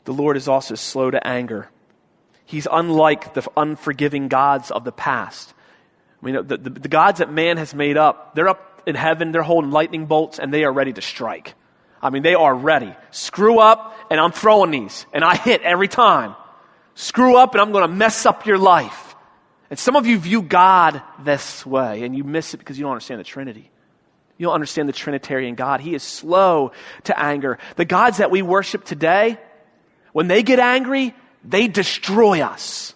The Lord is also slow to anger. He's unlike the unforgiving gods of the past. I mean, the gods that man has made up, they're up in heaven, they're holding lightning bolts, and they are ready to strike. I mean, they are ready. Screw up, and I'm throwing these, and I hit every time. Screw up, and I'm going to mess up your life. And some of you view God this way, and you miss it because you don't understand the Trinity. You don't understand the Trinitarian God. He is slow to anger. The gods that we worship today, when they get angry, they destroy us.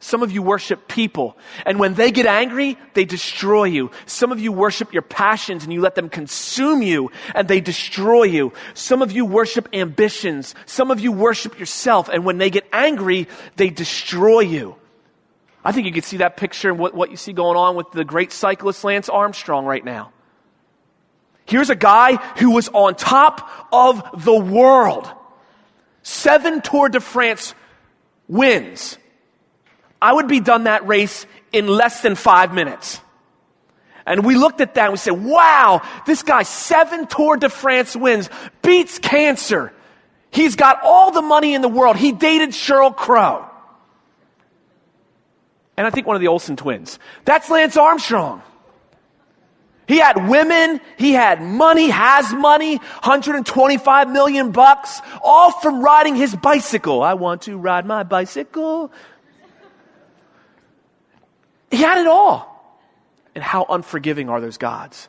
Some of you worship people, and when they get angry, they destroy you. Some of you worship your passions, and you let them consume you, and they destroy you. Some of you worship ambitions. Some of you worship yourself, and when they get angry, they destroy you. I think you can see that picture in what you see going on with the great cyclist Lance Armstrong right now. Here's a guy who was on top of the world. 7 Tour de France wins. I would be done that race in less than 5 minutes. And we looked at that and we said, wow, this guy 7 Tour de France wins, beats cancer. He's got all the money in the world. He dated Sheryl Crow. And I think one of the Olsen twins. That's Lance Armstrong. He had women, he had money, has money, $125 million, all from riding his bicycle. I want to ride my bicycle. He had it all. And how unforgiving are those gods?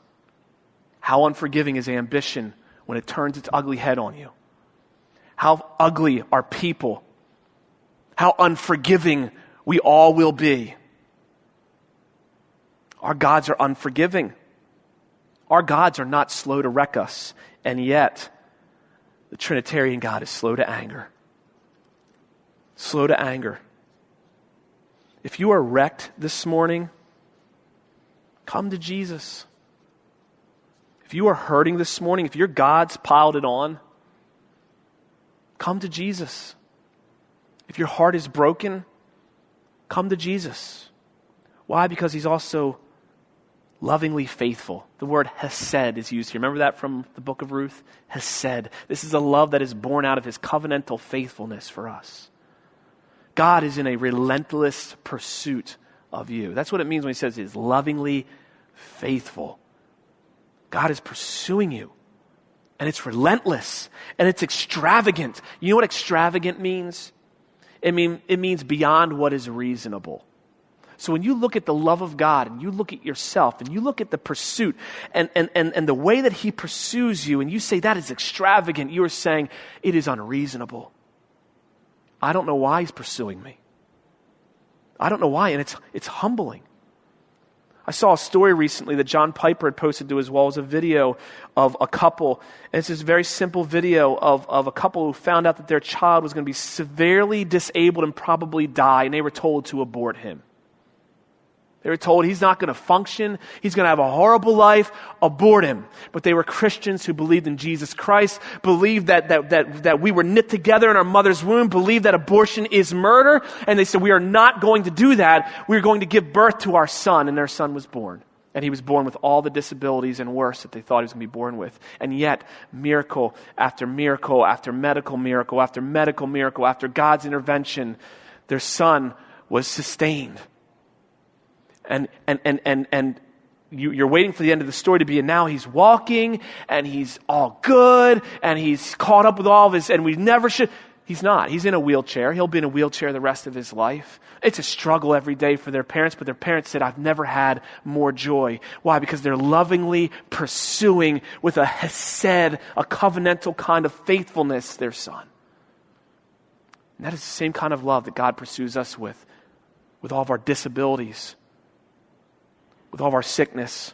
How unforgiving is ambition when it turns its ugly head on you? How ugly are people? How unforgiving we all will be. Our gods are unforgiving. Our gods are not slow to wreck us, and yet the Trinitarian God is slow to anger. Slow to anger. If you are wrecked this morning, come to Jesus. If you are hurting this morning, if your God's piled it on, come to Jesus. If your heart is broken, come to Jesus. Why? Because He's also lovingly faithful. The word hesed is used here. Remember that from the book of Ruth? Hesed. This is a love that is born out of His covenantal faithfulness for us. God is in a relentless pursuit of you. That's what it means when He says He is lovingly faithful. God is pursuing you. And it's relentless. And it's extravagant. You know what extravagant means? It means beyond what is reasonable. So when you look at the love of God and you look at yourself and you look at the pursuit and the way that He pursues you and you say that is extravagant, you are saying it is unreasonable. I don't know why He's pursuing me. I don't know why, and it's humbling. I saw a story recently that John Piper had posted to as well as a video of a couple. And it's this very simple video of a couple who found out that their child was going to be severely disabled and probably die, and they were told to abort him. They were told he's not going to function. He's going to have a horrible life. Abort him. But they were Christians who believed in Jesus Christ, believed that we were knit together in our mother's womb, believed that abortion is murder. And they said, we are not going to do that. We are going to give birth to our son. And their son was born. And he was born with all the disabilities and worse that they thought he was going to be born with. And yet, miracle after miracle after medical miracle after medical miracle after God's intervention, their son was sustained. And you're waiting for the end of the story to be, and now he's walking, and he's all good, and he's caught up with all of his, and we never should. He's not. He's in a wheelchair. He'll be in a wheelchair the rest of his life. It's a struggle every day for their parents, but their parents said, I've never had more joy. Why? Because they're lovingly pursuing with a hesed, a covenantal kind of faithfulness, their son. And that is the same kind of love that God pursues us with all of our disabilities, with all of our sickness.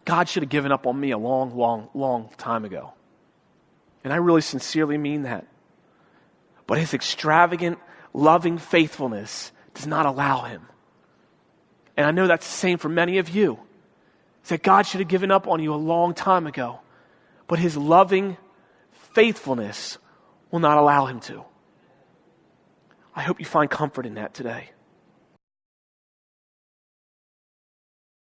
God should have given up on me a long, long, long time ago. And I really sincerely mean that. But His extravagant, loving faithfulness does not allow Him. And I know that's the same for many of you. It's that God should have given up on you a long time ago. But His loving faithfulness will not allow Him to. I hope you find comfort in that today.